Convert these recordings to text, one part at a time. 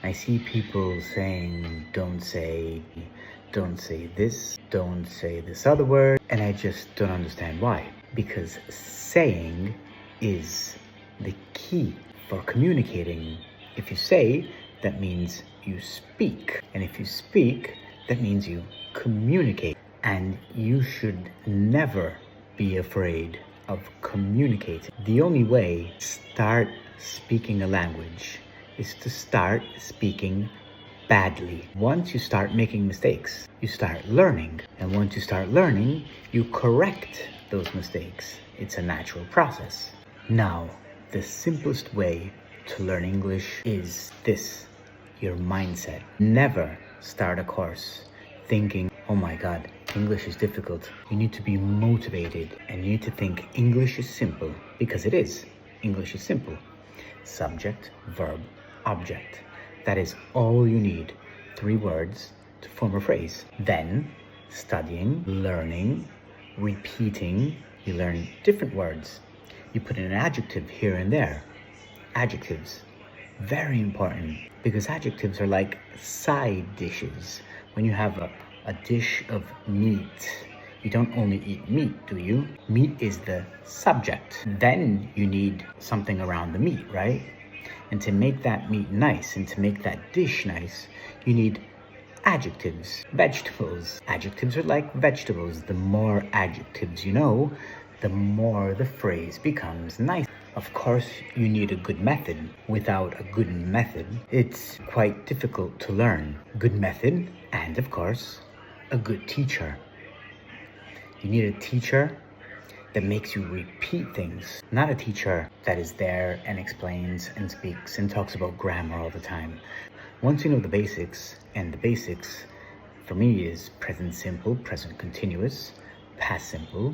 I see people saying, don't say this, don't say this other word, and I just don't understand why. Because saying is the key for communicating. If you say, that means you speak. And if you speak, that means you communicate. And you should never be afraid of communicating. The only way to start speaking a language is to start speaking badly. Once you start making mistakes, you start learning. And once you start learning, you correct those mistakes. It's a natural process. Now, the simplest way to learn English is this: your mindset. Never start a course thinking, oh my God, English is difficult. You need to be motivated and you need to think English is simple, because it is. English is simple. Subject, verb, object. That is all you need. 3 words to form a phrase. Then, studying, learning, repeating, you learn different words. You put in an adjective here and there. Adjectives, very important, because adjectives are like side dishes. When you have a dish of meat, you don't only eat meat, do you? Meat is the subject. Then you need something around the meat, right? And to make that meat nice and to make that dish nice, you need adjectives. Vegetables. Adjectives are like vegetables. The more adjectives you know, the more the phrase becomes nice. Of course, you need a good method. Without a good method, it's quite difficult to learn. Good method, and of course, a good teacher. You need a teacher that makes you repeat things, not a teacher that is there and explains and speaks and talks about grammar all the time. Once you know the basics, and the basics for me is present simple, present continuous, past simple,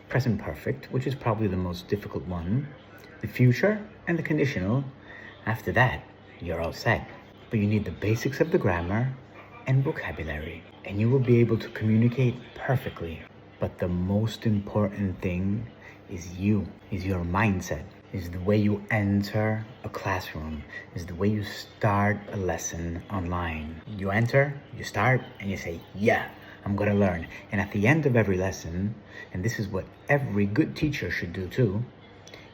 present perfect, which is probably the most difficult one, the future, and the conditional. After that, you're all set. But you need the basics of the grammar and vocabulary, and you will be able to communicate perfectly. But the most important thing is your mindset, is the way you enter a classroom, is the way you start a lesson online. You enter, you start, and you say, yeah, I'm gonna learn. And at the end of every lesson, and this is what every good teacher should do too,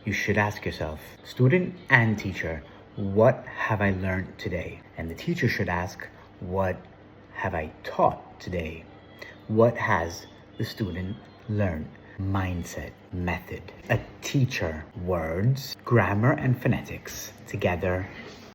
you should ask yourself, student and teacher, what have I learned today? And the teacher should ask, what have I taught today? What has the student learned? Mindset, method. A teacher, words, grammar, and phonetics. Together